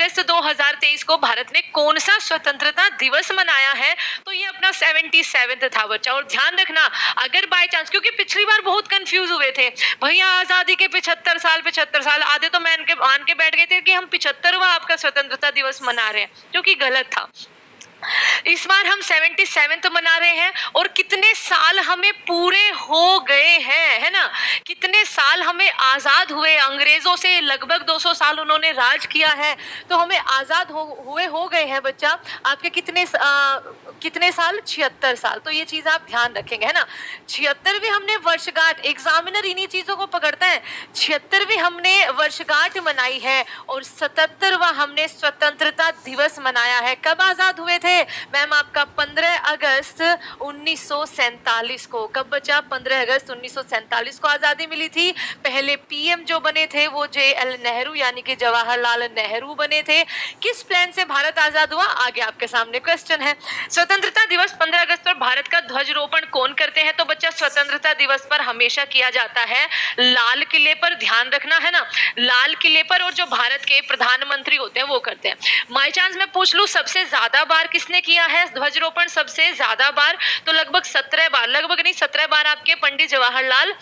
अगस्त 2023 को भारत ने कौन सा स्वतंत्रता दिवस मनाया है? तो ये अपना 77वां था बच्चा। और ध्यान रखना, अगर बाय चांस, क्योंकि पिछली बार बहुत कंफ्यूज हुए थे, भैया आजादी के 75 साल, आधे तो मान के बैठ गए थे कि हम 75वां आपका स्वतंत्रता दिवस मना रहे हैं, जो कि गलत था। इस बार हम 77 मना रहे हैं। और कितने साल हमें पूरे हो गए हैं, है ना, कितने साल हमें आजाद हुए, अंग्रेजों से लगभग 200 साल उन्होंने राज किया है, तो हमें आजाद हो गए हैं बच्चा। आपके कितने साल? 76 साल। तो ये चीज आप ध्यान रखेंगे, है ना। 76वीं हमने वर्षगांठ, एग्जामिनर इन्हीं चीजों को पकड़ता है। 76वीं हमने वर्षगांठ मनाई है और 77वां हमने स्वतंत्रता दिवस मनाया है। कब आजाद हुए थे मैम? आपका 15 अगस्त 1947 को। कब बचा? 15 अगस्त 1947 को आजादी मिली थी। पहले पीएम जो बने थे वो JL नेहरू यानी कि जवाहरलाल नेहरू बने थे। किस प्लान से भारत आजाद हुआ? आगे आपके सामने क्वेश्चन है। स्वतंत्रता दिवस 15 अगस्त पर भारत का ध्वजारोपण कौन करते हैं? तो बच्चा स्वतंत्रता दिवस पर हमेशा किया जाता है लाल किले पर। ध्यान रखना, है ना, लाल किले पर। और जो भारत के प्रधानमंत्री होते हैं वो करते हैं। बाई चांस मैं पूछ लूं सबसे ज्यादा बार किसने किया है ध्वजारोपण? सबसे ज्यादा बार तो लगभग 17 बार, लगभग नहीं 17 बार आपके पंडित जवाहरलाल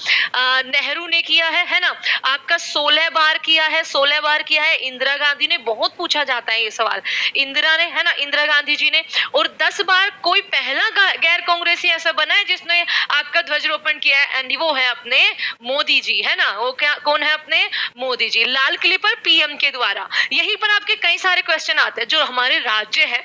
नेहरू ने किया है ना। आपका 16 बार किया है, 16 बार किया है इंदिरा गांधी ने। बहुत पूछा जाता है ये सवाल, इंदिरा ने, है ना, इंदिरा गांधी जी ने। और 10 बार कोई पहला गैर कांग्रेसी ऐसा बना है जिसने आपका ध्वजारोपण किया है, एंड वो है अपने मोदी जी, है ना। वो क्या, कौन है? अपने मोदी जी, लाल किले पर पीएम के द्वारा। यहीं पर आपके कई सारे क्वेश्चन आते हैं। जो हमारे राज्य है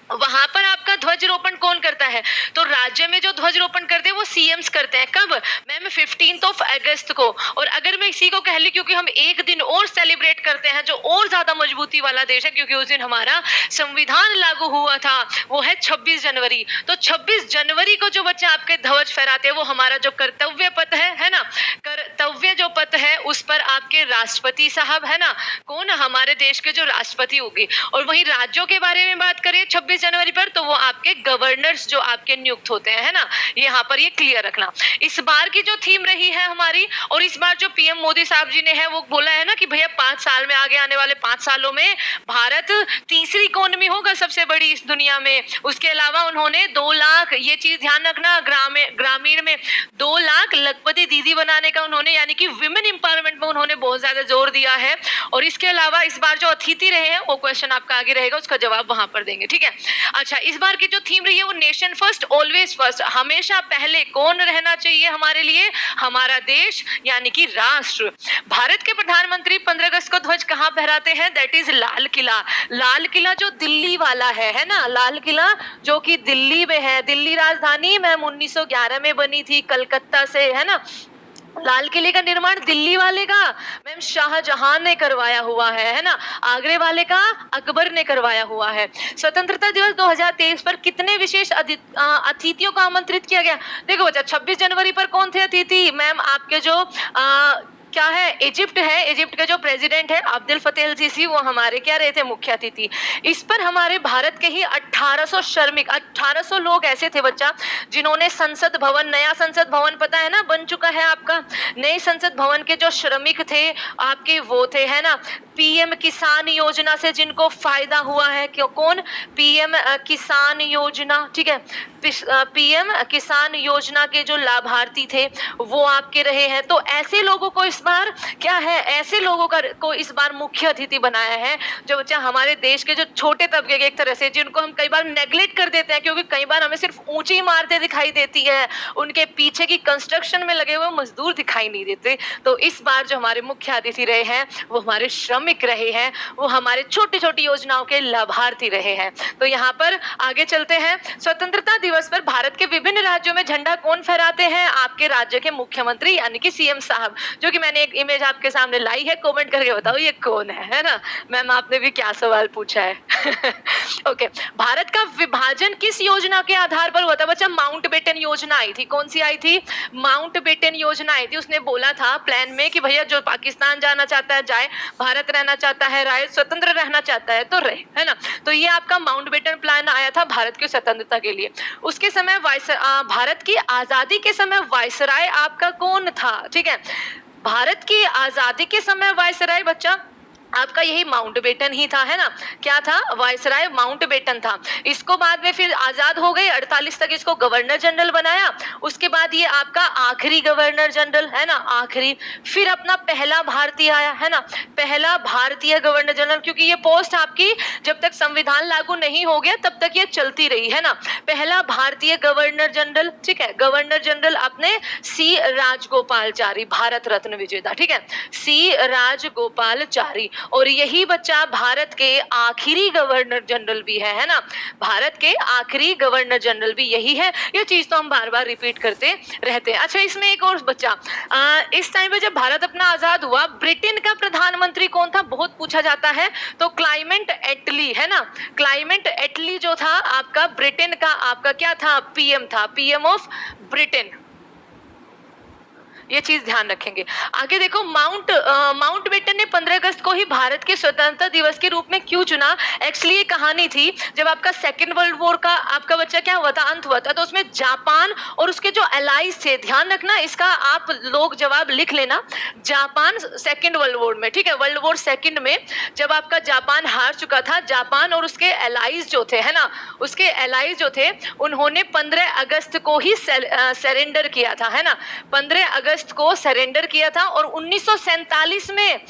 वहां पर आपका ध्वजारोपण कौन करता है? तो राज्य में जो ध्वजारोपण करते हैं वो सीएम्स करते हैं। कब मैम? 15 अगस्त को। और अगर मैं इसी को कह ली, क्योंकि हम एक दिन और सेलिब्रेट करते हैं जो और ज्यादा मजबूती वाला देश है, क्योंकि उस दिन हमारा संविधान लागू हुआ था, वो है 26 जनवरी। तो 26 जनवरी को जो बच्चे आपके ध्वज फहराते हैं वो हमारा जो कर्तव्य पथ है ना, कर्तव्य जो पथ है उस पर आपके राष्ट्रपति साहब, है ना, कौन? हमारे देश के जो राष्ट्रपति होगी। और वहीं राज्यों के बारे में बात करें 26 जनवरी पर, तो वो आपके गवर्नर्स जो आपके नियुक्त होते हैं, है ना। यहाँ पर ये क्लियर रखना। इस बार की जो थीम रही है हमारी, और इस बार जो पीएम मोदी साहब जी ने है वो बोला है ना कि भैया 5 साल में, आगे आने वाले 5 सालों में भारत तीसरी इकोनॉमी होगा सबसे बड़ी इस दुनिया में। उसके अलावा उन्होंने 2 लाख, ये चीज ध्यान रखना, ग्रामीण में 2 लाख लखपति दीदी बनाने का उन्होंने, यानी कि विमेन एम्पावरमेंट में उन्होंने बहुत ज्यादा जोर दिया है। और इसके अलावा इस बार जो अतिथि रहे हैं वो क्वेश्चन आपका आगे रहेगा, उसका जवाब वहां पर देंगे, ठीक है। अच्छा, इस बार की जो थीम रही है वो नेशन फर्स्ट ऑलवेज फर्स्ट, हमेशा पहले कौन रहना चाहिए हमारे लिए? हमारा देश, यानी कि राष्ट्र। भारत के प्रधानमंत्री 15 अगस्त को ध्वज कहां फहराते हैं? That is Lal Qila. लाल किला जो दिल्ली वाला है ना, लाल किला जो कि दिल्ली में है। दिल्ली राजधानी मैम 1911 में बनी थी कलकत्ता से, है ना। लाल किले का निर्माण दिल्ली वाले का मैम शाहजहां ने करवाया हुआ है ना। आगरे वाले का अकबर ने करवाया हुआ है। स्वतंत्रता दिवस 2023 पर कितने विशेष अतिथियों को आमंत्रित किया गया? देखो बच्चा, 26 जनवरी पर कौन थे अतिथि? मैम आपके जो क्या है, इजिप्ट है, इजिप्ट के जो प्रेसिडेंट है अब्दुल फतेह अल सीसी, वो हमारे क्या रहे थे? मुख्य अतिथि। इस पर हमारे भारत के ही 1800 श्रमिक, 1800 लोग ऐसे थे बच्चा जिन्होंने संसद भवन, नया संसद भवन पता है ना बन चुका है आपका, नए संसद भवन के जो श्रमिक थे आपके वो थे, है ना। पीएम किसान योजना से जिनको फायदा हुआ है, क्यों? कौन? पीएम किसान योजना, ठीक है। पीएम किसान योजना के जो लाभार्थी थे वो आपके रहे हैं। तो ऐसे लोगों को इस बार क्या है, ऐसे लोगों को इस बार मुख्य अतिथि बनाया है जो बच्चा हमारे देश के जो छोटे तबके के एक तरह से, जिनको हम कई बार नेग्लेक्ट कर देते हैं, क्योंकि कई बार हमें सिर्फ ऊंची इमारतें दिखाई देती है, उनके पीछे की कंस्ट्रक्शन में लगे हुए मजदूर दिखाई नहीं देते। तो इस बार जो हमारे मुख्य अतिथि रहे हैं वो हमारे श्रमिक रहे हैं, वो हमारे छोटी छोटी योजनाओं के लाभार्थी रहे हैं। तो यहाँ पर आगे चलते हैं। स्वतंत्रता दिवस पर भारत के विभिन्न राज्यों में झंडा कौन फहराते हैं? आपके राज्य के मुख्यमंत्री यानी कि सीएम साहब, जो कि मैंने एक इमेज आपके सामने लाई है, कमेंट करके बताओ ये कौन है ना। मैम आपने भी क्या सवाल पूछा है। ओके, भारत का विभाजन किस योजना के आधार पर हुआ था बच्चा? माउंटबेटन योजना आई थी। कौन सी आई थी? माउंटबेटन योजना आई थी। उसने बोला था प्लान में कि भैया जो पाकिस्तान जाना चाहता है जाए, भारत रहना चाहता है रहे, स्वतंत्र रहना चाहता है तो रहे, है ना। तो ये आपका माउंटबेटन प्लान आया था भारत की स्वतंत्रता के लिए। उसके समय भारत की आजादी के समय वायसराय आपका कौन था? ठीक है, भारत की आजादी के समय वायसराय बच्चा आपका यही माउंटबेटन ही था, है ना। क्या था? वायसराय माउंटबेटन था। इसको बाद में फिर आजाद हो गए 48 तक, इसको गवर्नर जनरल बनाया। उसके बाद ये आपका आखिरी गवर्नर जनरल, है ना, आखिरी। फिर अपना पहला भारतीय आया, है ना, पहला भारतीय गवर्नर जनरल, क्योंकि ये पोस्ट आपकी जब तक संविधान लागू नहीं हो गया तब तक ये चलती रही, है ना। पहला भारतीय गवर्नर जनरल, ठीक है, गवर्नर जनरल अपने सी राजगोपालचारी, भारत रत्न विजेता, ठीक है, सी राजगोपालचारी। और यही बच्चा भारत के आखिरी गवर्नर जनरल भी है ना, भारत के आखिरी गवर्नर जनरल भी यही है। ये चीज तो हम बार बार रिपीट करते रहते हैं। अच्छा, इसमें एक और बच्चा, इस टाइम पे जब भारत अपना आजाद हुआ, ब्रिटेन का प्रधानमंत्री कौन था, बहुत पूछा जाता है। तो क्लाइमेट एटली, है ना, क्लाइमेट एटली जो था आपका ब्रिटेन का, आपका क्या था, पीएम था, पीएम ऑफ ब्रिटेन। ये चीज ध्यान रखेंगे। आगे देखो, माउंटबेटन ने 15 अगस्त को ही भारत के स्वतंत्रता दिवस के रूप में क्यों चुना। एक्चुअली ये कहानी थी, जब आपका सेकेंड वर्ल्ड वॉर का आपका बच्चा क्या हुआ था, अंत हुआ था, तो उसमें जापान और उसके जो एलाइज थे, ध्यान रखना इसका, आप लोग जवाब लिख लेना। जापान सेकेंड वर्ल्ड वॉर में, ठीक है, वर्ल्ड वॉर सेकेंड में जब आपका जापान हार चुका था, जापान और उसके एलाइज जो थे, है ना, उसके एलाइज जो थे, उन्होंने 15 अगस्त को ही सरेंडर किया था, है ना, 15 अगस्त को सरेंडर किया था। और 1947 में,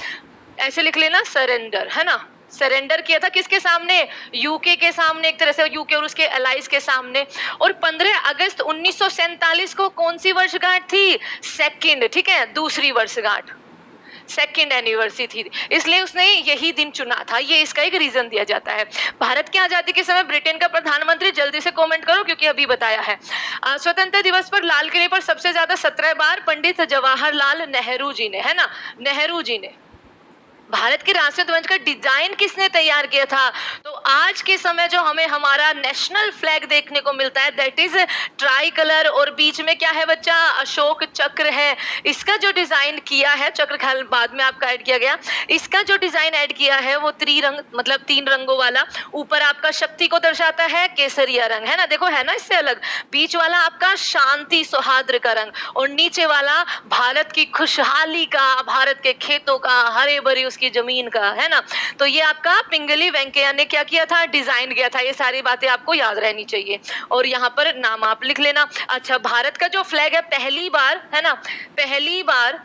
ऐसे लिख लेना, सरेंडर, है ना, सरेंडर किया था किसके सामने, यूके के सामने, एक तरह से यूके और उसके एलाइज के सामने। और 15 अगस्त 1947 को कौन सी वर्षगांठ थी, सेकंड, ठीक है, दूसरी वर्षगांठ, सेकेंड एनिवर्सरी थी, इसलिए उसने यही दिन चुना था। ये इसका एक रीजन दिया जाता है। भारत की आजादी के समय ब्रिटेन का प्रधानमंत्री, जल्दी से कमेंट करो क्योंकि अभी बताया है। स्वतंत्रता दिवस पर लाल किले पर सबसे ज्यादा 17 बार पंडित जवाहरलाल नेहरू जी ने, है ना, नेहरू जी ने। भारत के राष्ट्रीय ध्वज का डिजाइन किसने तैयार किया था, तो आज के समय जो हमें हमारा नेशनल फ्लैग देखने को मिलता है, दैट इज ट्राई कलर, और बीच में क्या है बच्चा, अशोक चक्र है। इसका जो डिजाइन किया है, चक्र ख्याल बाद में आपका ऐड किया गया, इसका जो डिजाइन ऐड किया है वो त्रिरंग, मतलब 3 रंगों वाला। ऊपर आपका शक्ति को दर्शाता है केसरिया रंग, है ना, देखो है ना इससे अलग। बीच वाला आपका शांति सौहार्द का रंग, और नीचे वाला भारत की खुशहाली का, भारत के खेतों का, हरे भरी की जमीन का, है ना। तो ये आपका पिंगली वेंकैया ने क्या किया था, डिजाइन किया था। ये सारी बातें आपको याद रहनी चाहिए और यहाँ पर नाम आप लिख लेना। अच्छा, भारत का जो फ्लैग है, पहली बार, है ना, पहली बार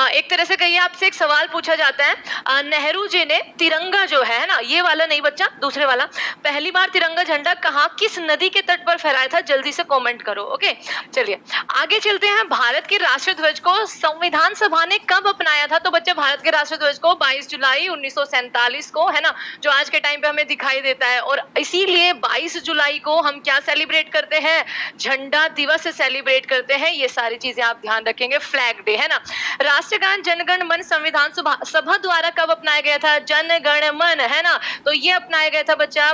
एक तरह से कहिए, आपसे एक सवाल पूछा जाता है, नेहरू जी ने तिरंगा जो है ना, ये वाला नहीं बच्चा, दूसरे वाला, पहली बार तिरंगा झंडा कहाँ, किस नदी के तट पर फहराया था, जल्दी से कमेंट करो। ओके, चलिए आगे चलते हैं। भारत के राष्ट्रीय ध्वज को संविधान सभा ने कब अपनाया था, तो बच्चे भारत के राष्ट्रीय ध्वज को 22 जुलाई 1947 को, है ना, जो आज के टाइम पे हमें दिखाई देता है। और इसीलिए 22 जुलाई को हम क्या सेलिब्रेट करते हैं, झंडा दिवस सेलिब्रेट करते हैं। ये सारी चीजें आप ध्यान रखेंगे, फ्लैग डे, है ना। राष्ट्रगान जनगण मन संविधान सभा द्वारा कब अपनाया गया था, जनगण मन, है ना, तो ये अपनाया गया था बच्चा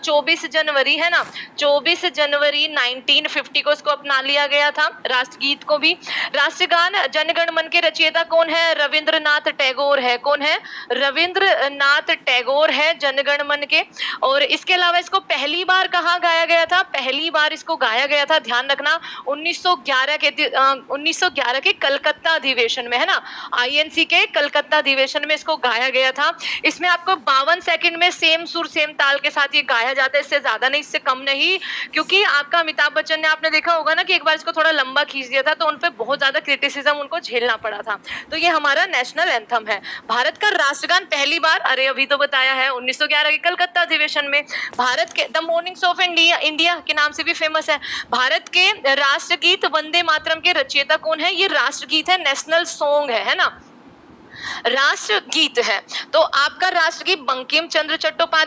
24 जनवरी, है ना, 24 जनवरी 1950 को इसको अपना लिया गया था। राष्ट्रगीत को भी, राष्ट्रगान जनगण मन के रचयिता कौन है, रविंद्रनाथ टैगोर है। कौन है, रविंद्रनाथ टैगोर है जनगण मन के। और इसके अलावा इसको पहली बार कहाँ गाया गया था, पहली बार इसको गाया गया था, ध्यान रखना, 1911 के कलकत्ता अधिवेशन में, है ना, आईएनसी के कलकत्ता अधिवेशन में इसको गाया गया था। इसमें आपको 52 सेकंड में सेम सुर सेम ताल के साथ ये गाया जाता है, इससे ज्यादा नहीं, इससे कम नहीं, क्योंकि आपका अमिताभ बच्चन ने, आपने देखा होगा ना कि एक बार इसको थोड़ा लंबा खींच दिया था, तो उन पे बहुत ज्यादा क्रिटिसिज्म उनको झेलना पड़ा था। तो ये हमारा नेशनल एंथम है। भारत का राष्ट्रगान पहली बार, अरे अभी तो बताया है, 1911 के कलकत्ता अधिवेशन में। भारत के द मॉर्निंग्स ऑफ इंडिया के नाम से भी फेमस है। भारत के राष्ट्रगीत वंदे मातरम के रचयिता कौन है, ये राष्ट्रगीत है, नेशनल सॉन्ग है ना, राष्ट्रगीत है। तो आपका राष्ट्रगीत बंकिम चंद्र चट्टोपाध्याय